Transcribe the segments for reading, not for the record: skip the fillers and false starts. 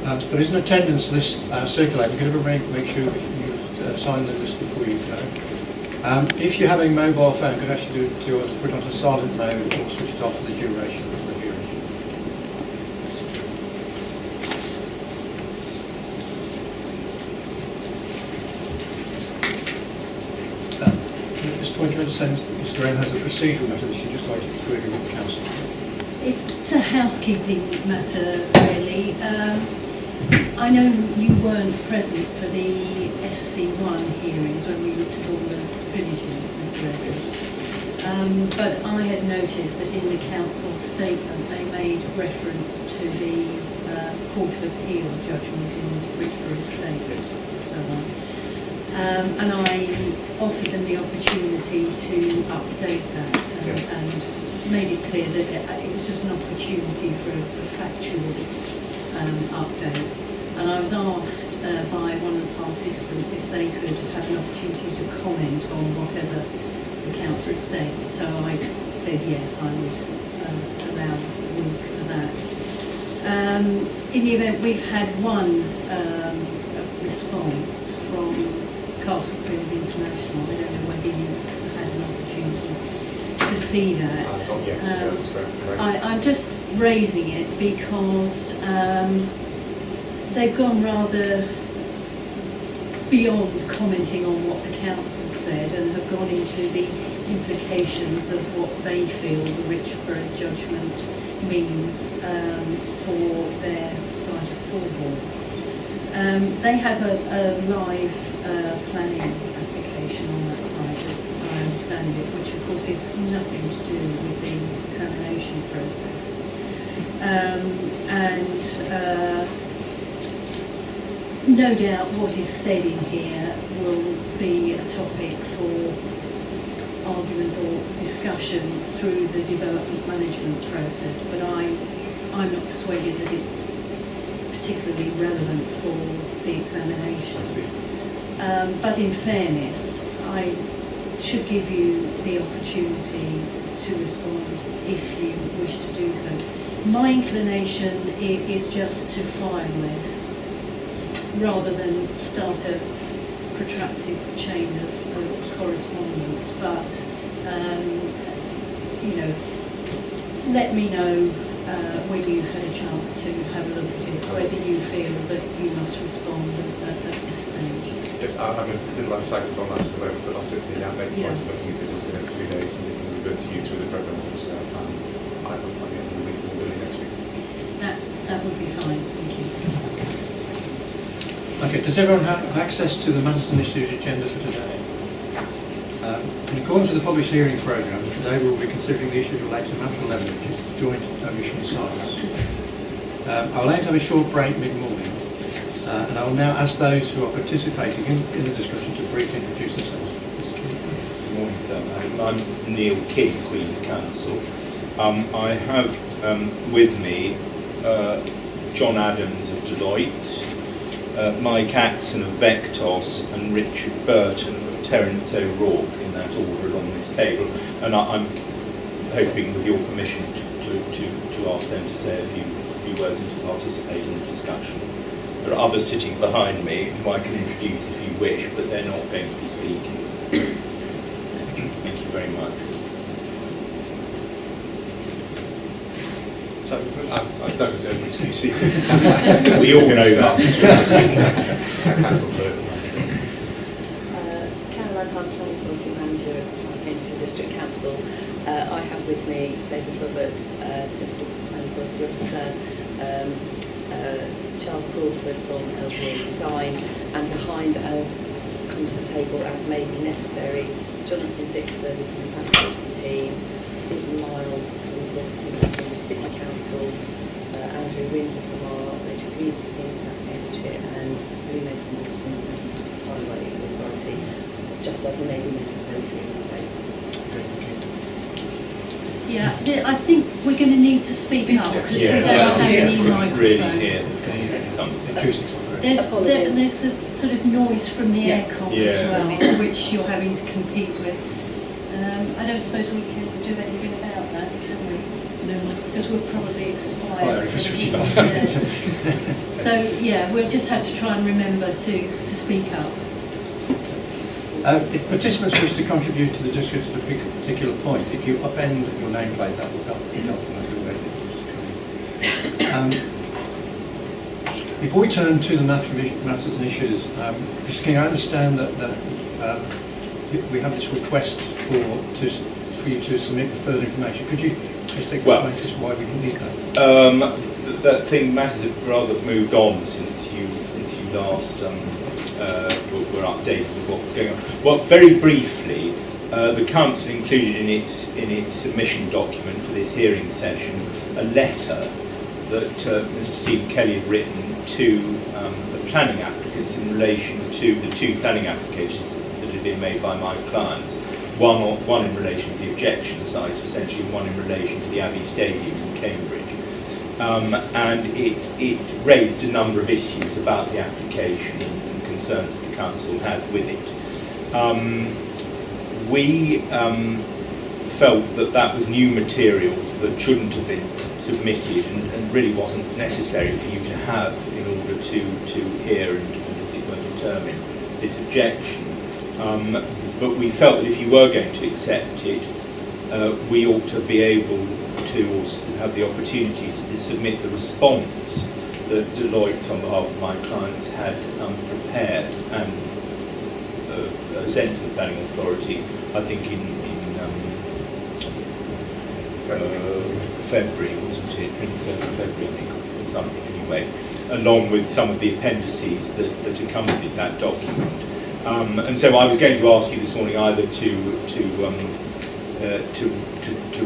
There is an attendance list circulating. Could everyone make sure that you sign the list before you go? If you have a mobile phone, could actually do put it onto silent mode or switch it off for the duration of the hearing. At this point, can I just say Mr. Wren has a procedural matter that she'd just like to query with the council. It's a housekeeping matter, really. I know you weren't present for the SC1 hearings when we looked at all the villages, Mr. Edwards. But I had noticed that in the council statement they made reference to the Court of Appeal judgment in Richborough Estates and so on. And I offered them the opportunity to update that and made it clear that it was just an opportunity for a factual update. And I was asked by one of the participants if they could have an opportunity to comment on whatever the council said. So I said yes, I would allow a week for that. In the event, we've had one response from Castlefield International. I don't know whether you've had an opportunity to see that. I'm just raising it because they've gone rather beyond commenting on what the council said and have gone into the implications of what they feel the Richborough judgment means for their site of Fulham. They have a live planning application on that site, as I understand it, which of course is nothing to do with the examination process. No doubt what is said in here will be a topic for argument or discussion through the development management process, but I'm not persuaded that it's particularly relevant for the examination. But in fairness, I should give you the opportunity to respond if you wish to do so. My inclination is just to file this rather than start a protracted chain of correspondence, but let me know when you've had a chance to have a look at it, whether you feel that you must respond at this stage. Yes, I'm a little undecided on that at the moment, but I'll certainly make points of looking at it over the next few days and we can revert to you through the programme officer by the end of the week or early next week. That would be fine, thank you. Okay, does everyone have access to the matters and issues agenda for today? In accordance with the published hearing programme, today we will be considering the issues related to matter 11, which is joint omission sites. I will aim to have a short break mid-morning, and I will now ask those who are participating in the discussion to briefly introduce themselves. Good morning, sir. I'm Neil King, Queen's Counsel. I have with me John Adams of Deloitte, Mike Axon of Vectos, and Richard Burton of Terence O'Rourke, in that order along this table. And I'm hoping, with your permission, to ask them to say a few words and to participate in the discussion. There are others sitting behind me who I can introduce if you wish, but they're not going to be speaking. Thank you very much. So, I've done as QC. We all know that. Caroline Hunt, Policy Manager of South Cambs District Council. I have with me David Roberts, District Planning Policy Officer, Charles Crawford from LPA Design, and behind us comes the table as may be necessary, Jonathan Dixon from the Planning Policy team, Stephen Miles from the City Council, Andrew Winter from our Local Community team, South Cambridgeshire, and Louis Mason from the Highway Authority, just as may be necessary for you today. Yeah, I think we're going to need to speak up because we don't have any microphones. There's a sort of noise from the aircon as well, which you're having to compete with. I don't suppose we can do anything about that, can we? No, because we'll probably expire. Fire if we switch it off. Yes. So So, yeah, we'll just have to try and remember to speak up. If participants wish to contribute to the discussion at a particular point, if you upend your nameplate, that will help them to come in. Before we turn to the matters and issues, Mr. King, I understand that we have this request for you to submit further information. Could you just explain to us why we need that? That thing matters have rather moved on since you last were updated with what was going on. Well, very briefly, the council included in its submission document for this hearing session a letter that Mr. Stephen Kelly had written to the planning applicants in relation to the two planning applications that had been made by my clients. One in relation to the objection site, essentially, and one in relation to the Abbey Stadium in Cambridge. And it raised a number of issues about the application and concerns that the council had with it. We felt that was new material that shouldn't have been submitted and really wasn't necessary for you to have in order to hear and as it were, determine this objection. But we felt that if you were going to accept it, we ought to be able to have the opportunity to submit the response that Deloitte, on behalf of my clients, had prepared and sent to the planning authority, I think in February, wasn't it? 23rd of February, I think, or something anyway, along with some of the appendices that accompanied that document. And so I was going to ask you this morning either to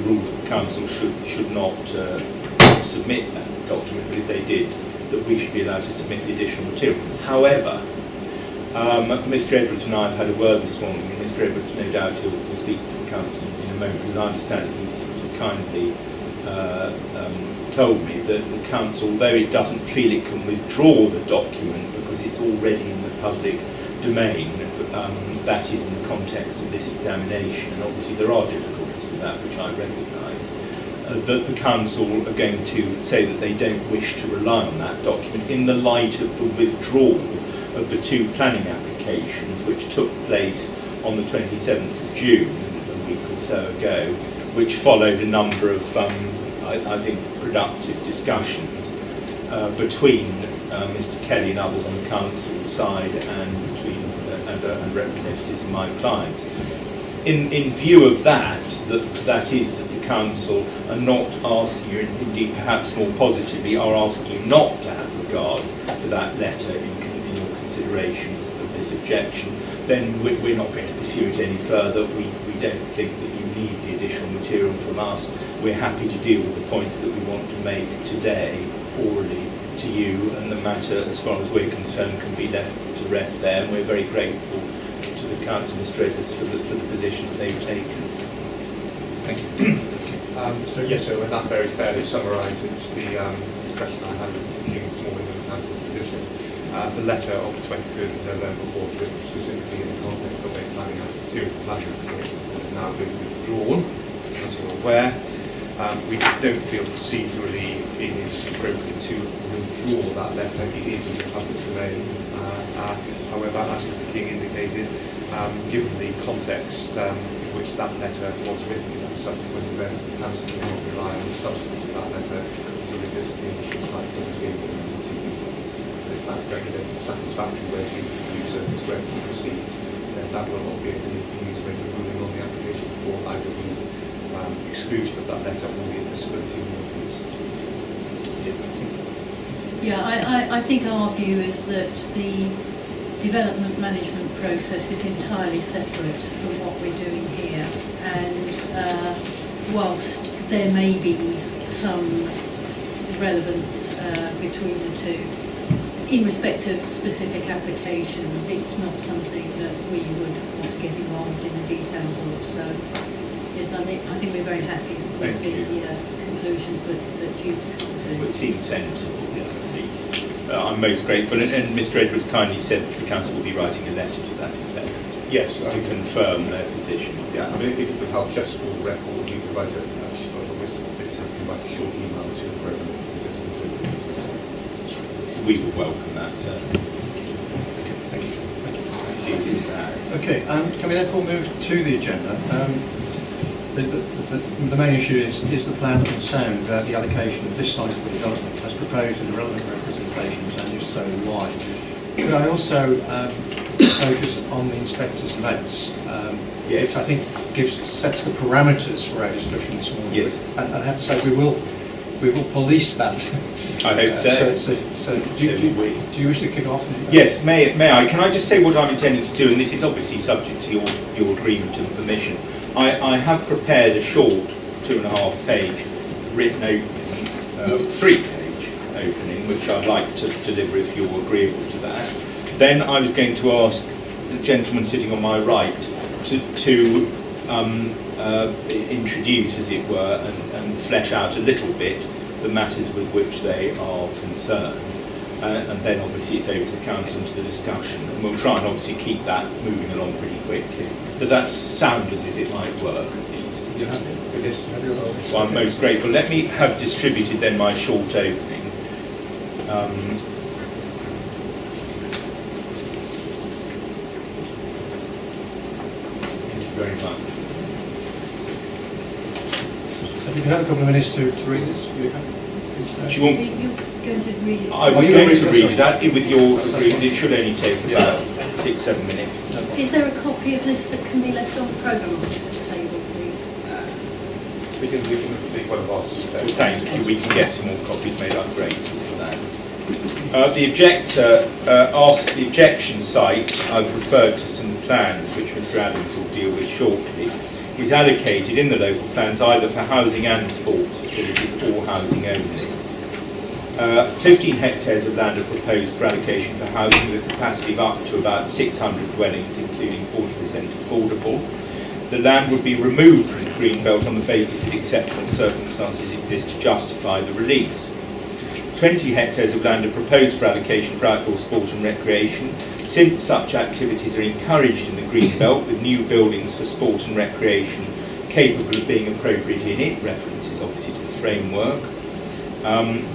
rule that the council should not submit that document, but if they did, that we should be allowed to submit the additional material. However, Mr. Edwards and I have had a word this morning, and Mr. Edwards, no doubt, will speak to the council in a moment, because I understand that he's kindly told me that the council, although it doesn't feel it can withdraw the document because it's already in the public domain, that is in the context of this examination, and obviously there are difficulties with that, which I recognise, that the council are going to say that they don't wish to rely on that document in the light of the withdrawal of the two planning applications which took place on the 27th of June, a week or so ago, which followed a number of, I think, productive discussions between Mr. Kelly and others on the council side and between and representatives of my clients. In view of that is that the council are not asking you, indeed perhaps more positively, are asking you not to have regard to that letter in your consideration of this objection, then we're not going to pursue it any further. We don't think that you need the additional material from us. We're happy to deal with the points that we want to make today orally to you, and the matter, as far as we're concerned, can be left to rest there, and we're very grateful to the council administrators for the position that they've taken. Thank you. So that very fairly summarises the discussion I had with Mr. King this morning on the council's position. The letter of the 23rd of November was written specifically in the context of a series of planning applications that have now been withdrawn, as you're aware. We don't feel procedurally it is appropriate to withdraw that letter. It is in the public domain. However, as Mr. King indicated, given the context in which that letter was written and subsequent events, the council will not rely on the substance of that letter to resist the initial site that was being given to you. If that represents a satisfactory way for you to do so, it's correct to proceed, then that will not be able to use to make a ruling on the application for either the exclusion of that letter or the admissibility of the case. Yeah, I think our view is that the development management process is entirely separate from what we're doing here, and whilst there may be some relevance between the two, in respect of specific applications, it's not something that we would want to get involved in the details of. So, yes, I think we're very happy with the conclusions that you've come to. It seems sensible, yeah, at least. I'm most grateful, and Mr. Edwards kindly said that the council will be writing a letter to that effect. Yes, to confirm their position. Yeah, I mean, if it would help just for the record, you could write a short email to the relevant to this. we would welcome that. Thank you. Okay. Okay, can we therefore move to the agenda? The main issue is the plan and sound without the allocation of this site for development as proposed in the relevant representations, and if so, why? Could I also focus on the inspector's notes, which I think sets the parameters for our discussion this morning? Yes. And I have to say we will police that. I hope so. So do you wish to kick off? Yes, may I? Can I just say what I'm intending to do, and this is obviously subject to your agreement and permission. I have prepared a short 2.5-page written opening, 3-page opening, which I'd like to deliver if you're agreeable to that. Then I was going to ask the gentleman sitting on my right to introduce, as it were, and flesh out a little bit the matters with which they are concerned. And then obviously it's over to the council and to the discussion. And we'll try and obviously keep that moving along pretty quickly. Does that sound as if it might work? You're happy with this? So I'm most grateful. Let me have distributed then my short opening. Thank you very much. If you can have a couple of minutes to read this, Do you want? You're going to read it. I was going to read it with your agreement. It should only take about 6-7 minutes. Is there a copy of this that can be left on the programme officer's table, please? We can leave one of ours. Thank you. We can get some more copies made. I'm grateful for that. The objector asked the objection site. I've referred to some plans which Mr. Adams will deal with shortly. Is allocated in the local plans either for housing and sports facilities or housing only. 15 hectares of land are proposed for allocation for housing with a capacity of up to about 600 dwellings, including 40% affordable. The land would be removed from the green belt on the basis that exceptional circumstances exist to justify the release. 20 hectares of land are proposed for allocation for outdoor sport and recreation, since such activities are encouraged in the green belt with new buildings for sport and recreation capable of being appropriate in it, references obviously to the framework.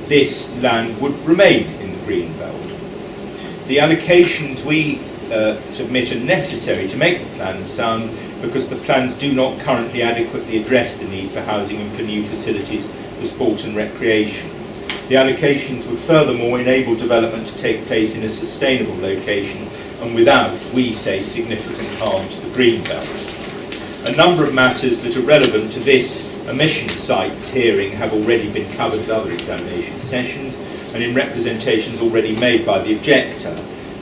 This land would remain in the green belt. The allocations we submit are necessary to make the plans sound because the plans do not currently adequately address the need for housing and for new facilities for sport and recreation. The allocations would furthermore enable development to take place in a sustainable location and without, we say, significant harm to the green belt. A number of matters that are relevant to this omission sites hearing have already been covered at other examination sessions and in representations already made by the objector,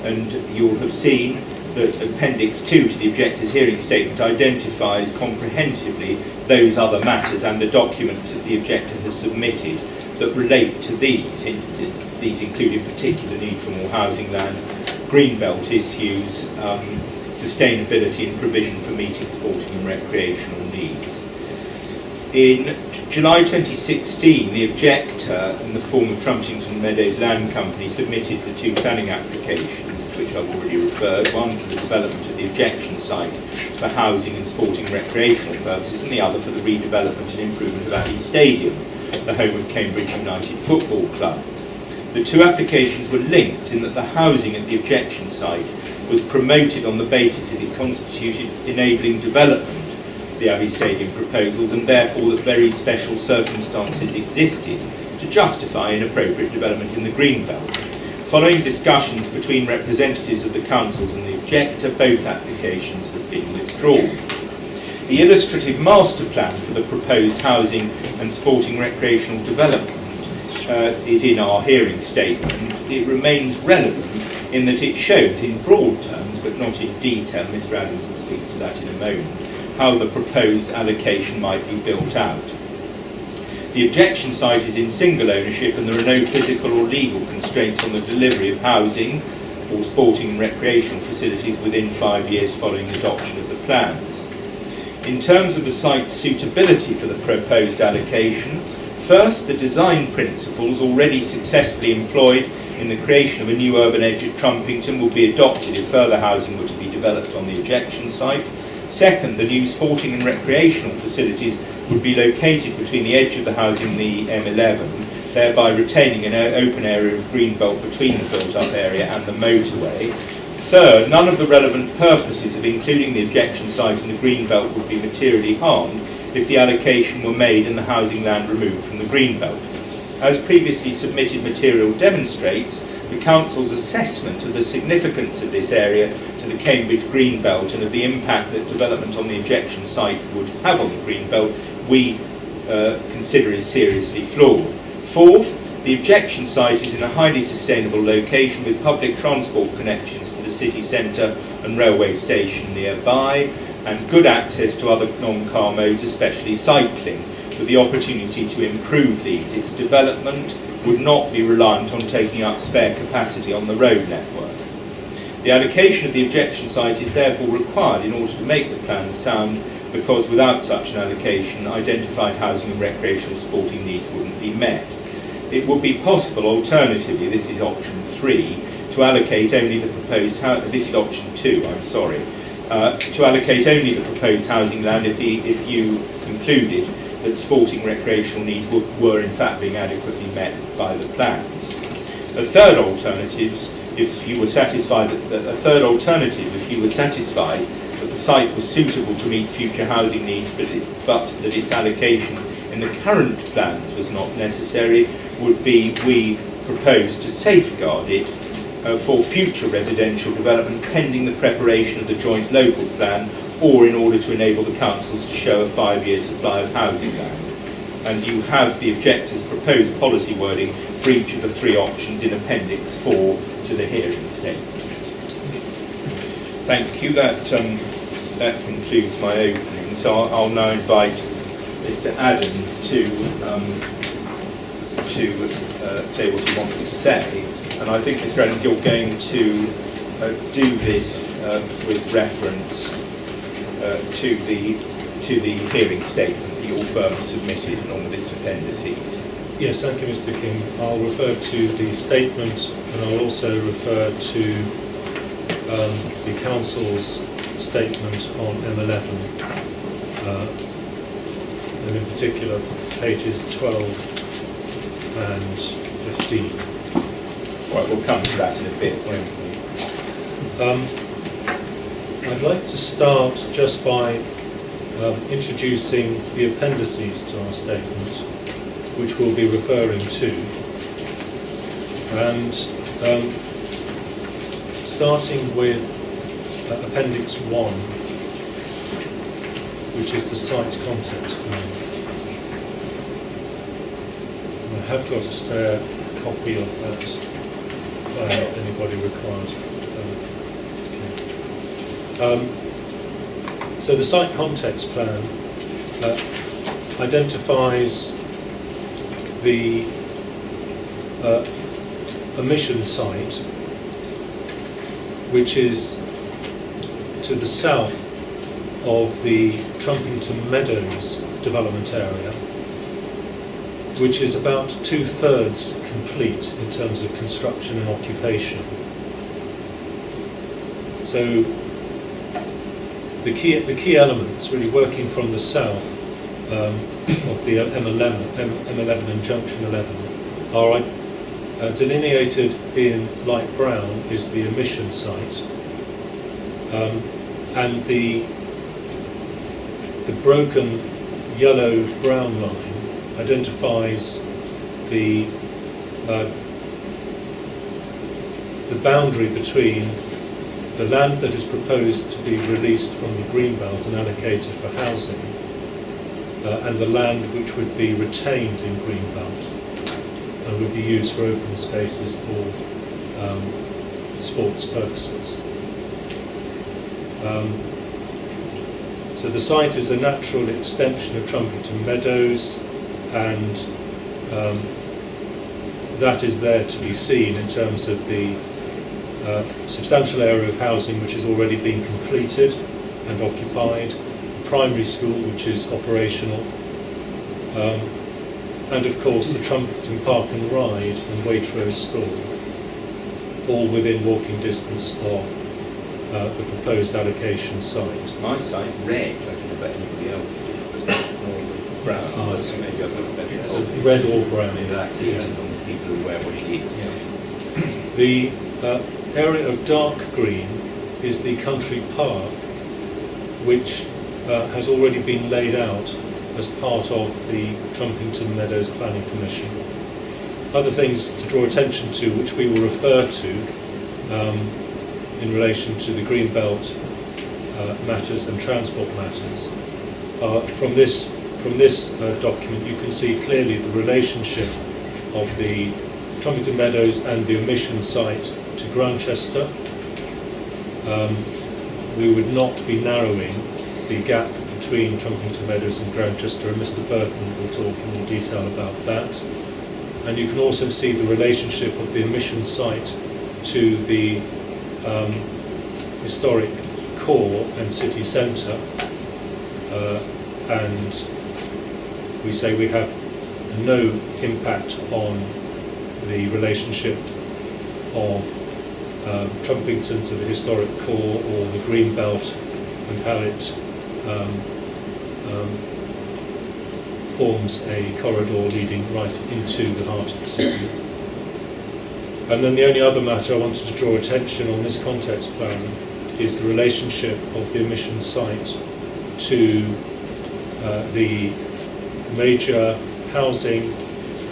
and you'll have seen that Appendix 2 to the objector's hearing statement identifies comprehensively those other matters and the documents that the objector has submitted that relate to these. These include in particular need for more housing land, greenbelt issues, sustainability and provision for meeting sporting and recreational needs. In July 2016, the objector, in the form of Trumpington Meadows Land Company, submitted the 2 planning applications, to which I've already referred, one for the development of the objection site for housing and sporting and recreational purposes, and the other for the redevelopment and improvement of Abbey Stadium, the home of Cambridge United Football Club. The 2 applications were linked in that the housing at the objection site was promoted on the basis that it constituted enabling development of the Abbey Stadium proposals, and therefore that very special circumstances existed to justify inappropriate development in the Greenbelt. Following discussions between representatives of the councils and the objector, both applications have been withdrawn. The illustrative master plan for the proposed housing and sporting recreational development is in our hearing statement. It remains relevant in that it shows in broad terms, but not in detail, Mr. Adams will speak to that in a moment, how the proposed allocation might be built out. The objection site is in single ownership and there are no physical or legal constraints on the delivery of housing or sporting and recreational facilities within 5 years following adoption of the plans. In terms of the site's suitability for the proposed allocation, first, the design principles already successfully employed in the creation of a new urban edge at Trumpington will be adopted if further housing were to be developed on the objection site. Second, the new sporting and recreational facilities would be located between the edge of the housing and the M11 thereby retaining an open area of greenbelt between the built-up area and the motorway. Third, none of the relevant purposes of including the objection site in the greenbelt would be materially harmed if the allocation were made and the housing land removed from the greenbelt. As previously submitted material demonstrates, the Council's assessment of the significance of this area to the Cambridge Greenbelt and of the impact that development on the objection site would have on the Greenbelt, we consider is seriously flawed. Fourth, the objection site is in a highly sustainable location with public transport connections to the city centre and railway station nearby, and good access to other non-car modes, especially cycling, with the opportunity to improve these. Its development would not be reliant on taking up spare capacity on the road network. The allocation of the objection site is therefore required in order to make the plan sound, because without such an allocation, identified housing and recreational sporting needs wouldn't be met. It would be possible, alternatively, this is option 3, to allocate only the proposed this is option 2, I'm sorry, to allocate only the proposed housing land if you concluded that sporting recreational needs were in fact being adequately met by the plans. A third alternative, if you were satisfied that the site was suitable to meet future housing needs, but that its allocation in the current plans was not necessary, would be we propose to safeguard it for future residential development pending the preparation of the joint local plan, or in order to enable the councils to show a 5-year supply of housing land. And you have the objectors' proposed policy wording for each of the 3 options in Appendix 4 to the hearing statement. Thank you. That concludes my opening. So I'll now invite Mr. Adams to say what he wants to say. And I think, Mr. Adams, you're going to do this with reference to the hearing statement that your firm submitted along with its appendices. Yes, thank you, Mr. King. I'll refer to the statement, and I'll also refer to the Council's statement on M11, and in particular pages 12 and 15. Right, we'll come to that in a bit, won't we? I'd like to start just by introducing the appendices to our statement, which we'll be referring to, and starting with Appendix 1, which is the site context plan. I have got a spare copy of that plan if anybody requires. So the site context plan identifies the emission site, which is to the south of the Trumpington Meadows development area, which is about 2/3 complete in terms of construction and occupation. So the key elements, really working from the south of the M11 and Junction 11, are delineated in light brown is the emission site, and the broken yellow-brown line identifies the boundary between the land that is proposed to be released from the greenbelt and allocated for housing, and the land which would be retained in greenbelt and would be used for open spaces or sports purposes. So the site is a natural extension of Trumpington Meadows, and that is there to be seen in terms of the substantial area of housing which has already been completed and occupied, primary school which is operational, and of course the Trumpington Park and Ride and Waitrose store, all within walking distance of the proposed allocation site. My site red, I don't know about anybody else. brown. So maybe a little bit So of red or brown. relaxing on the people who wear what it is. The area of dark green is the country park, which has already been laid out as part of the Trumpington Meadows Planning Commission. Other things to draw attention to, which we will refer to in relation to the Greenbelt matters and transport matters. From this document, you can see clearly the relationship of the Trumpington Meadows and the omission site to Grantchester. We would not be narrowing the gap between Trumpington Meadows and Grantchester, and Mr. Burton will talk in more detail about that. And you can also see the relationship of the omission site to the historic core and city centre, and we say we have no impact on the relationship of Trumpington to the historic core or the green belt and how it forms a corridor leading right into the heart of the city. And then the only other matter I wanted to draw attention on this context plan is the relationship of the omission site to the major housing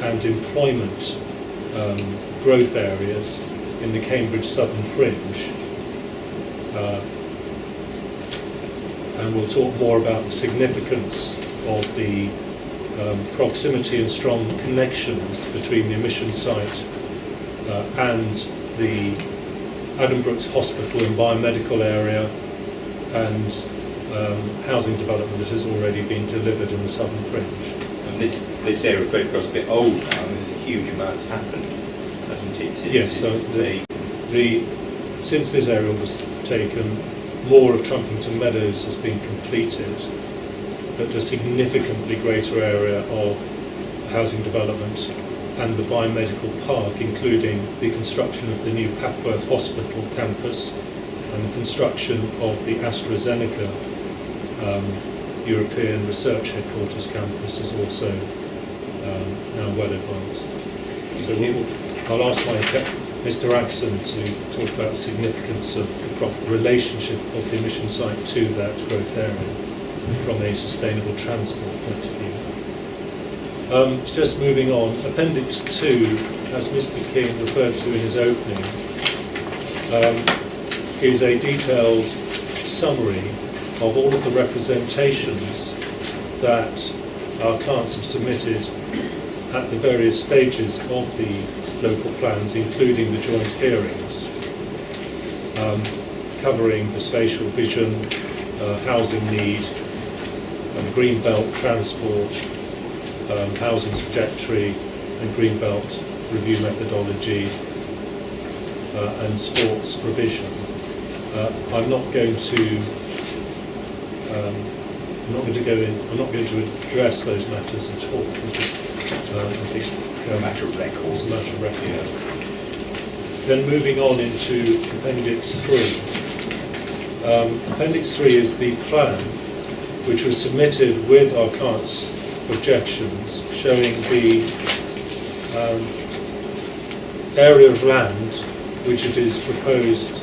and employment growth areas in the Cambridge Southern Fringe. And we'll talk more about the significance of the proximity and strong connections between the omission site and the Adam Brooks Hospital and biomedical area and housing development that has already been delivered in the Southern Fringe. And this area of photograph is a bit old now, and there's a huge amount happened, hasn't it? Yes, so since this area was taken, more of Trumpington Meadows has been completed, but a significantly greater area of housing development and the biomedical park, including the construction of the new Papworth Hospital campus and the construction of the AstraZeneca European Research Headquarters campus is also now well advanced. So I'll ask Mr. Axon to talk about the significance of the proper relationship of the emission site to that growth area from a sustainable transport point of view. Just moving on, Appendix 2, as Mr. King referred to in his opening, is a detailed summary of all of the representations that our clients have submitted at the various stages of the local plans, including the joint hearings, covering the spatial vision, housing need, green belt transport, housing trajectory and green belt review methodology, and sports provision. I'm not going to address those matters at all, because I think a matter of record. It's a matter of record. Yeah. Then moving on into Appendix 3. Appendix 3 is the plan which was submitted with our clients' objections, showing the area of land which it is proposed,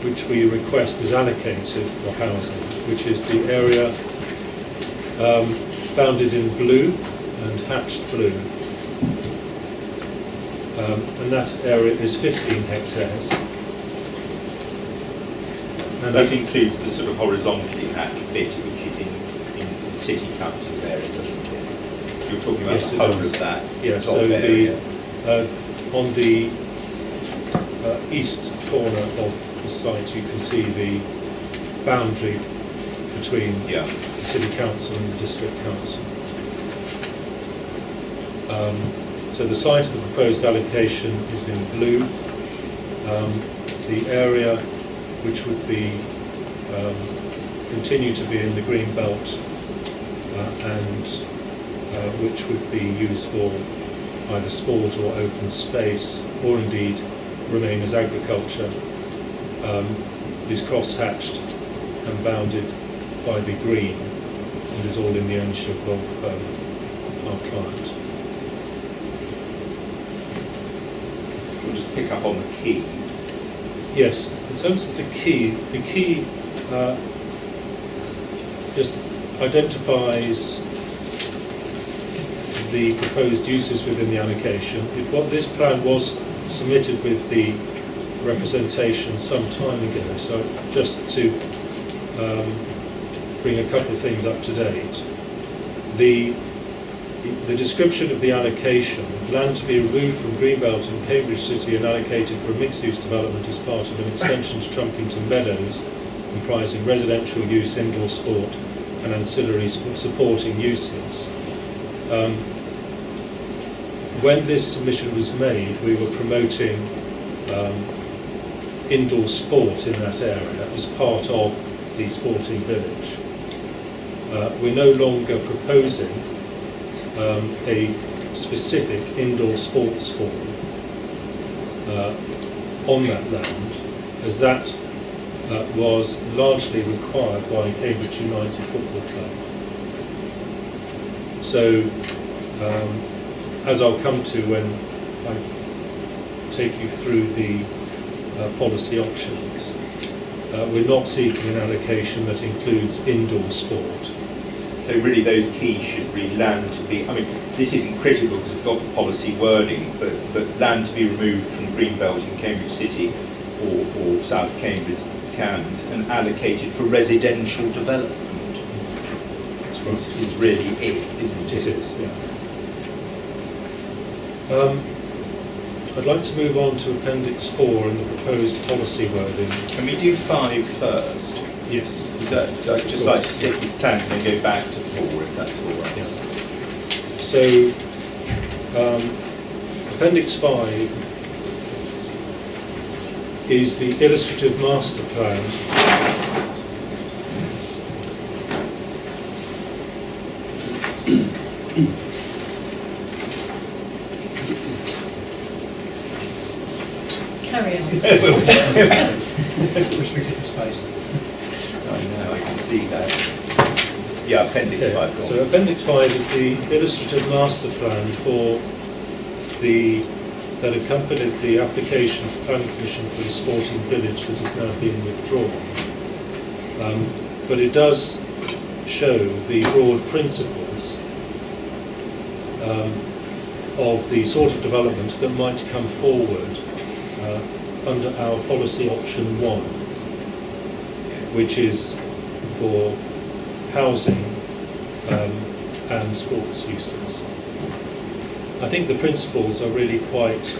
which we request is allocated for housing, which is the area bounded in blue and hatched blue. And that area is 15 hectares. And that includes the sort of horizontally hatched bit, which is in City Council's area, doesn't it? You're talking about the whole of that top area. On the east corner of the site, you can see the boundary between the City Council and the District Council. So the site of the proposed allocation is in blue. The area which would be continue to be in the green belt and which would be used for either sport or open space, or indeed remain as agriculture, is cross-hatched and bounded by the green. and is all in the ownership of our client. We'll just pick up on the key. Yes, in terms of the key just identifies the proposed uses within the allocation. If what this plan was submitted with the representation some time ago, so just to bring a couple of things up to date. The description of the allocation, land to be removed from Greenbelt in Cambridge City and allocated for a mixed-use development as part of an extension to Trumpington Meadows, comprising residential use, indoor sport and ancillary supporting uses. When this submission was made, we were promoting indoor sport in that area as part of the sporting village. We're no longer proposing a specific indoor sports hall on that land, as that was largely required by Cambridge United Football Club. So, as I'll come to when I take you through the policy options, we're not seeking an allocation that includes indoor sport. So really those keys should read land to be, I mean, this isn't critical because we've got the policy wording, but land to be removed from Greenbelt in Cambridge City or South Cambs and allocated for residential development is really it, isn't it? It is, yeah. I'd like to move on to Appendix 4 and the proposed policy wording. Can we do 5 first? Yes. Is that, I'd just like to stick with plans and then go back to 4 if that's all right. Yeah. So, Appendix 5 is the illustrative master plan Carry on. Restricted for space. I know, I can see that. Yeah, Appendix 5. go on. So Appendix 5 is the illustrative master plan for that accompanied the application to Planning Commission for the sporting village that is now being withdrawn. But it does show the broad principles of the sort of development that might come forward under our policy option 1, which is for housing and sports uses. I think the principles are really quite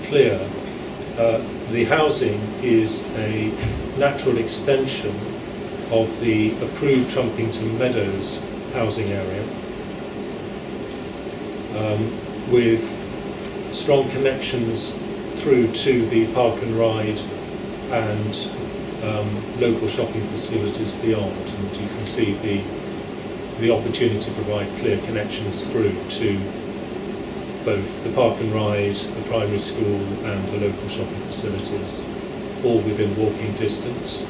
clear. The housing is a natural extension of the approved Trumpington Meadows housing area, with strong connections through to the park and ride and local shopping facilities beyond. And you can see the opportunity to provide clear connections through to both the park and ride, the primary school and the local shopping facilities, all within walking distance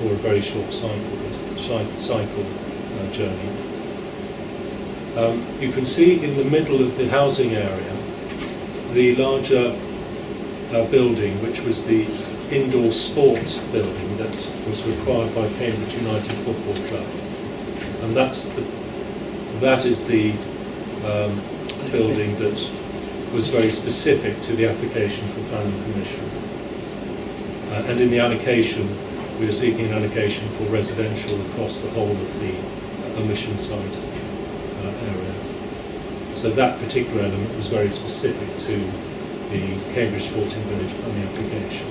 or a very short cycle journey. You can see in the middle of the housing area the larger building, which was the indoor sports building that was required by Cambridge United Football Club. And that is the building that was very specific to the application for planning permission. And in the allocation, we are seeking an allocation for residential across the whole of the omission site area. So that particular element was very specific to the Cambridge Sporting Village planning application.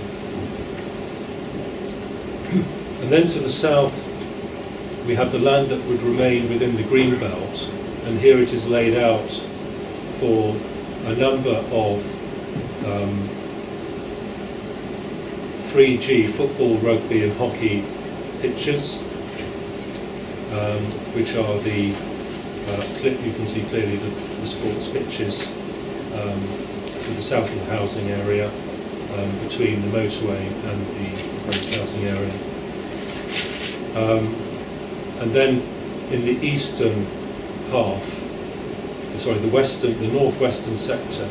And then to the south, we have the land that would remain within the green belt, and here it is laid out for a number of 3G football, rugby and hockey pitches, which are the you can see clearly the sports pitches to the south of the housing area, between the motorway and the proposed housing area. And then in the eastern half, the northwestern sector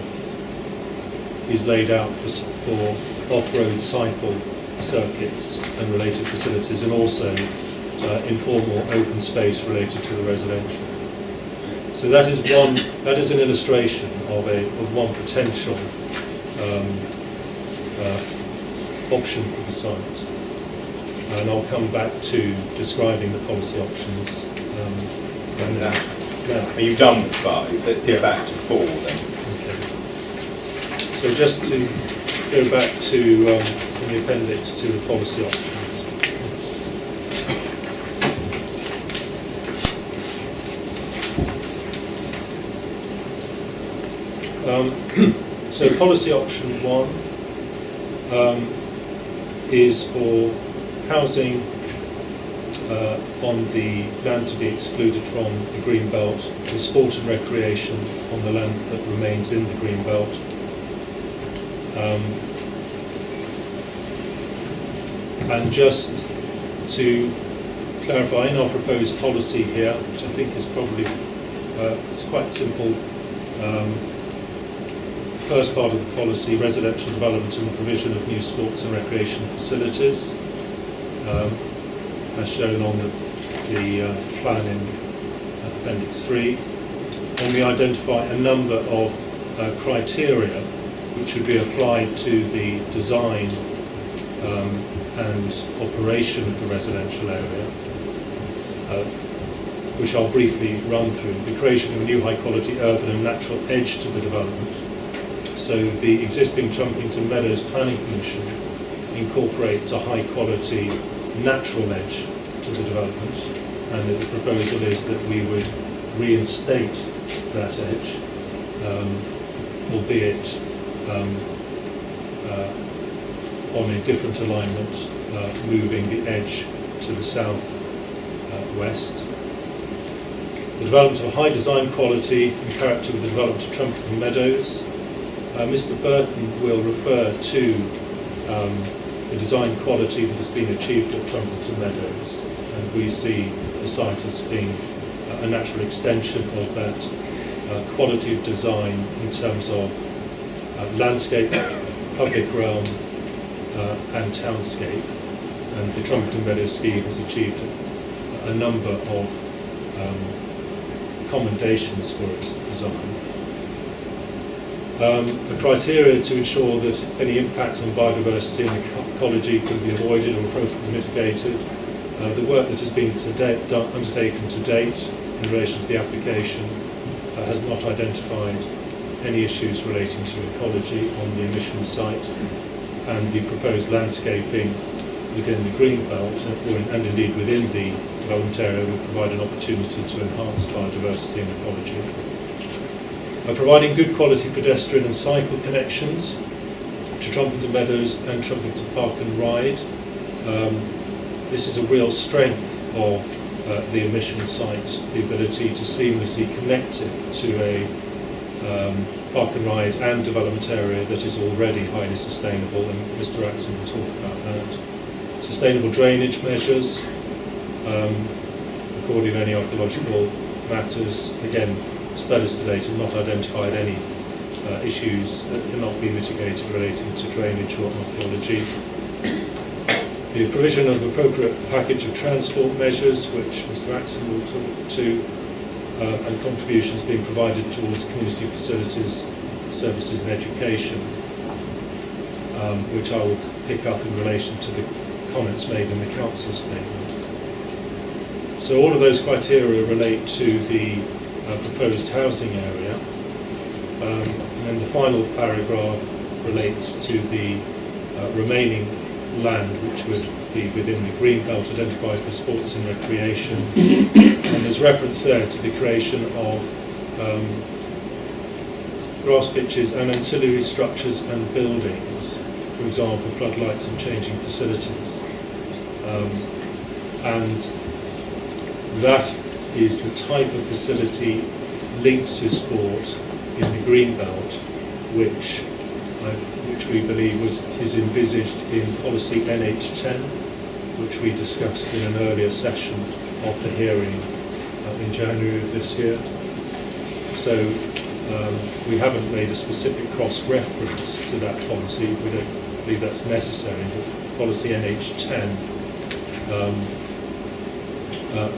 is laid out for off-road cycle circuits and related facilities, and also informal open space related to the residential. So that is an illustration of one potential option for the site. And I'll come back to describing the policy options. Now, are you done with 5? Let's get back to 4 then. Okay. So just to go back to in the appendix to the policy options. So policy option 1 is for housing on the land to be excluded from the green belt, for sport and recreation on the land that remains in the green belt. And just to clarify, in our proposed policy here, which I think is probably it's quite simple. First part of the policy, residential development and the provision of new sports and recreation facilities, as shown on the plan in Appendix 3. And we identify a number of criteria which would be applied to the design and operation of the residential area, which I'll briefly run through. The creation of a new high-quality urban and natural edge to the development. So the existing Trumpington Meadows Planning Commission incorporates a high-quality natural edge to the development, and the proposal is that we would reinstate that edge, albeit on a different alignment, moving the edge to the south west. The development of a high design quality and character with the development of Trumpington Meadows. Mr. Burton will refer to the design quality that has been achieved at Trumpington Meadows, and we see the site as being a natural extension of that quality of design in terms of landscape, public realm, and townscape. And the Trumpington Meadows scheme has achieved a number of commendations for its design. The criteria to ensure that any impacts on biodiversity and ecology can be avoided or appropriately mitigated. The work that has been undertaken to date in relation to the application has not identified any issues relating to ecology on the emission site, and the proposed landscaping within the green belt and indeed within the development area will provide an opportunity to enhance biodiversity and ecology. Providing good quality pedestrian and cycle connections to Trumpington Meadows and Trumpington Park and Ride. This is a real strength of the emission site, the ability to seamlessly connect it to a park and ride and development area that is already highly sustainable, and Mr. Axon will talk about that. Sustainable drainage measures, according to any archaeological matters. Again, studies to date have not identified any issues that cannot be mitigated relating to drainage or archaeology. The provision of appropriate package of transport measures, which Mr. Axon will talk to, and contributions being provided towards community facilities, services and education, which I will pick up in relation to the comments made in the council statement. So all of those criteria relate to the proposed housing area, and then the final paragraph relates to the remaining land which would be within the green belt identified for sports and recreation. And there's reference there to the creation of grass pitches and ancillary structures and buildings, for example floodlights and changing facilities, and that is the type of facility linked to sport in the green belt, which we believe is envisaged in policy NH10, which we discussed in an earlier session of the hearing in January of this year. So we haven't made a specific cross-reference to that policy. We don't believe that's necessary. But policy NH10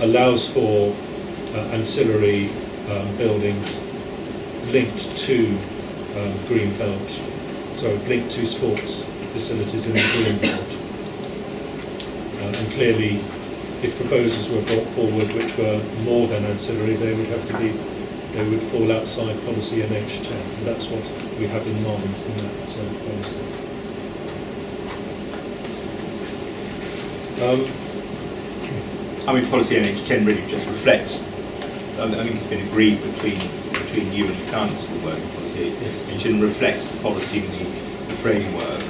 allows for ancillary buildings linked to linked to sports facilities in the green belt. And clearly, if proposals were brought forward which were more than ancillary, they would fall outside policy NH10. And that's what we have in mind in that policy. Policy NH10 really just reflects, I think it's been agreed between you and the council, the working policy. It reflects the policy in the framework.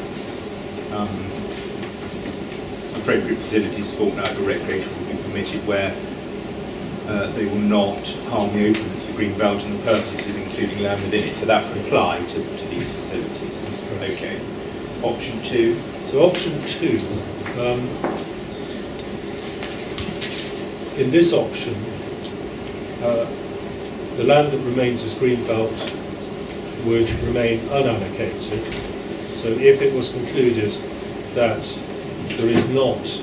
Appropriate facilities for sport and outdoor recreation will be permitted where they will not harm the openness of the green belt and the purposes including land within it. So that would apply to these facilities. Okay. Option 2. So option 2, in this option, the land that remains as green belt would remain unallocated. So if it was concluded that there is not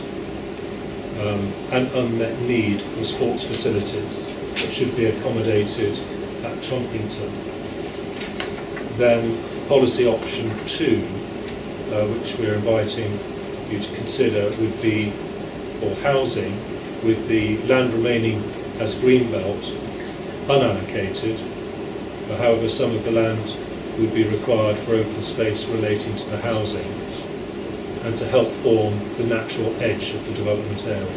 an unmet need for sports facilities that should be accommodated at Trumpington, then policy option 2, which we're inviting you to consider, would be for housing with the land remaining as green belt unallocated. However, some of the land would be required for open space relating to the housing and to help form the natural edge of the development area.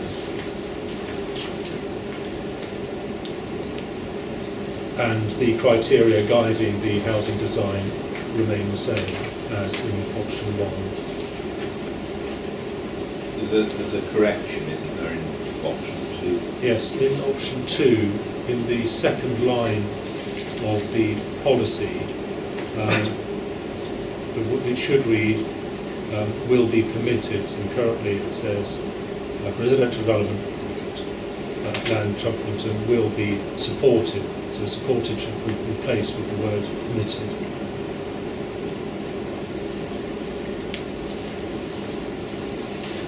And the criteria guiding the housing design remain the same as in option 1. There's a correction, isn't there, in option 2? Yes, in option 2, in the second line of the policy, it should read, will be permitted, and currently it says residential development land Trumpington will be supported. So supported should be replaced with the word permitted.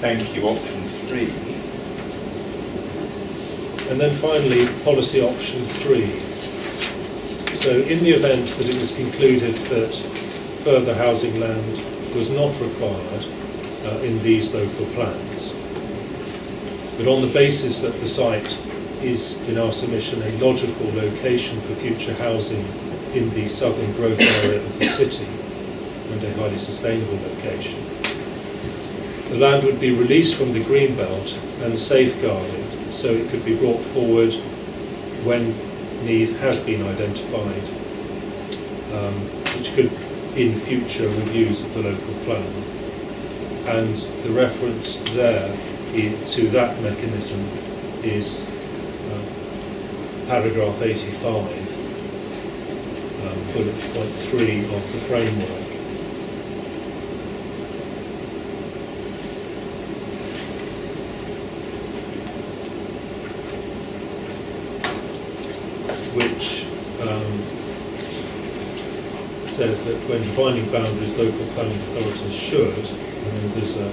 Thank you. Option 3. And then finally, policy option 3. So in the event that it was concluded that further housing land was not required in these local plans, but on the basis that the site is, in our submission, a logical location for future housing in the southern growth area of the city and a highly sustainable location, the land would be released from the green belt and safeguarded so it could be brought forward when need has been identified, which could in future reviews of the local plan. And the reference there to that mechanism is paragraph 85, bullet point 3 of the framework. Which says that when defining boundaries, local planning authorities should, and there's a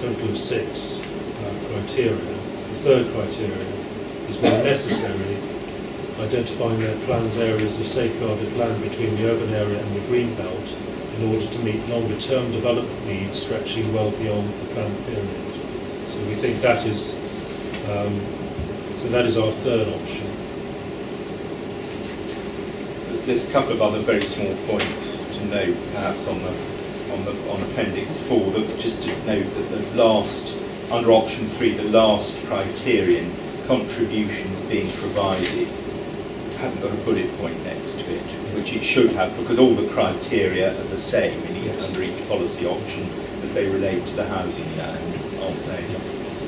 total of 6 criteria. The third criteria is when necessary, identifying their plans areas of safeguarded land between the urban area and the green belt in order to meet longer term development needs stretching well beyond the planned period. So we think that is that is our third option. There's a couple of other very small points to note, perhaps on Appendix 4. Just to note that the last, under option 3, the last criterion, contributions being provided, hasn't got a bullet point next to it, which it should have, because all the criteria are the same under each policy option as they relate to the housing land, aren't they?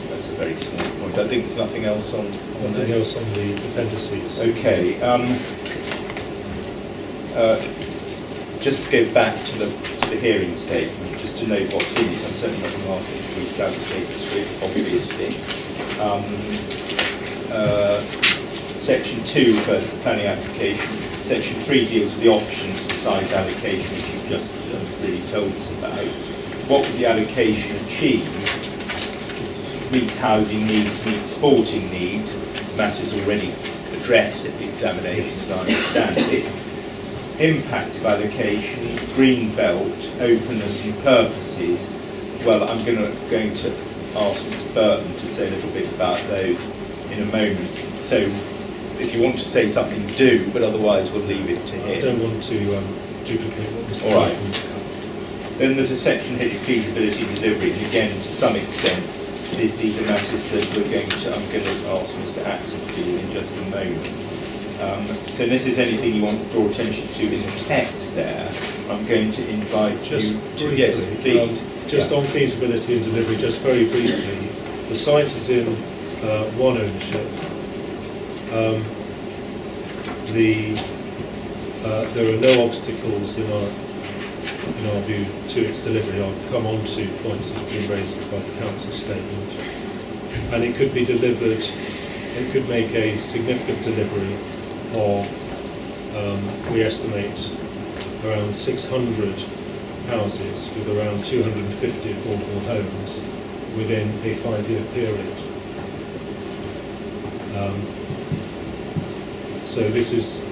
That's a very small point. I think there's nothing else on Nothing else on the appendices. Okay. Just to go back to the the hearing statement, just to note what's in it. I'm certainly not going to ask it to refabricate the script, obviously. Section 2 refers to the planning application. Section 3 deals with the options for site allocation, which you've just really told us about. What would the allocation achieve? Meet housing needs, meet sporting needs. Matters already addressed at the examination, as I understand it. Impacts of allocation, green belt, openness and purposes. Well, I'm going to ask Mr. Burton to say a little bit about those in a moment. So, if you want to say something, do, but otherwise we'll leave it to him. I don't want to duplicate what Mr. All right. Burton. Then there's a section headed feasibility delivery, and again, to some extent, these are matters that I'm going to ask Mr. Axon to do in just a moment. So unless there's anything you want to draw attention to in the text there, I'm going to invite Just you to... briefly, Yes, please. just on feasibility and delivery, just very briefly, the site is in one ownership. There are no obstacles in our view to its delivery. I'll come on to points that have been raised by the council statement. And it could be delivered, it could make a significant delivery of, we estimate, around 600 houses with around 250 affordable homes within a 5-year period. So this is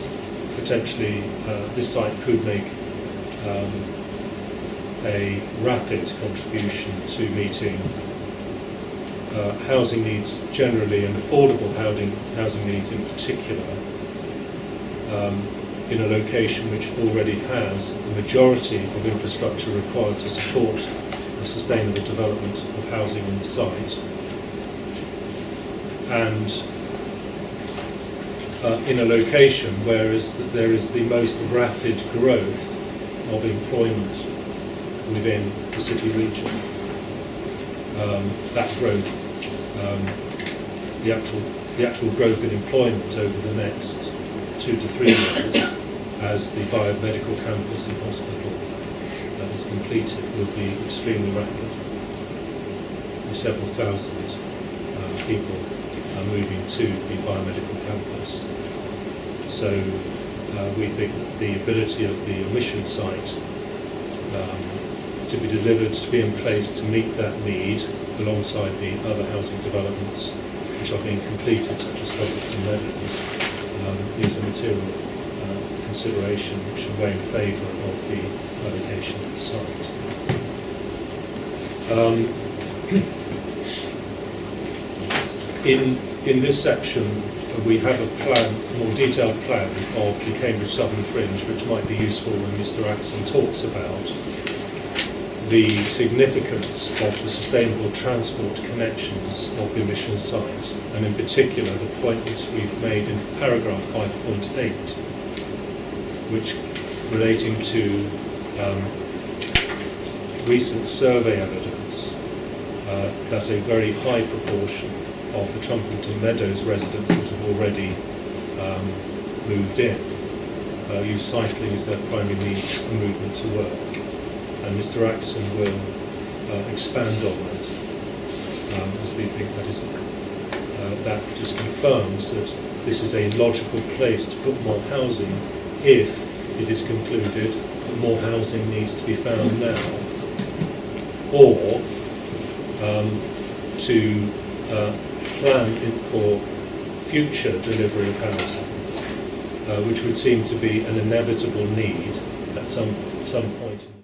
potentially, this site could make a rapid contribution to meeting housing needs generally and affordable housing needs in particular, in a location which already has the majority of infrastructure required to support the sustainable development of housing on the site, and in a location where there is the most rapid growth of employment within the city region. That growth, the actual growth in employment over the next 2 to 3 years, as the biomedical campus and hospital is completed, will be extremely rapid. Several thousand people are moving to the biomedical campus. So we think the ability of the omission site to be delivered, to be in place to meet that need alongside the other housing developments which are being completed, such as Carpen Meadows, is a material consideration which will weigh in favour of the allocation of the site. In this section, we have a more detailed plan of the Cambridge Southern Fringe, which might be useful when Mr. Axon talks about the significance of the sustainable transport connections of the omission site, and in particular the point that we've made in paragraph 5.8, which relating to recent survey evidence that a very high proportion of the Trumpington Meadows residents that have already moved in use cycling as their primary means of movement to work. And Mr. Axon will expand on that, as we think that just confirms that this is a logical place to put more housing if it is concluded that more housing needs to be found now, or to plan for future delivery of housing, which would seem to be an inevitable need at some point in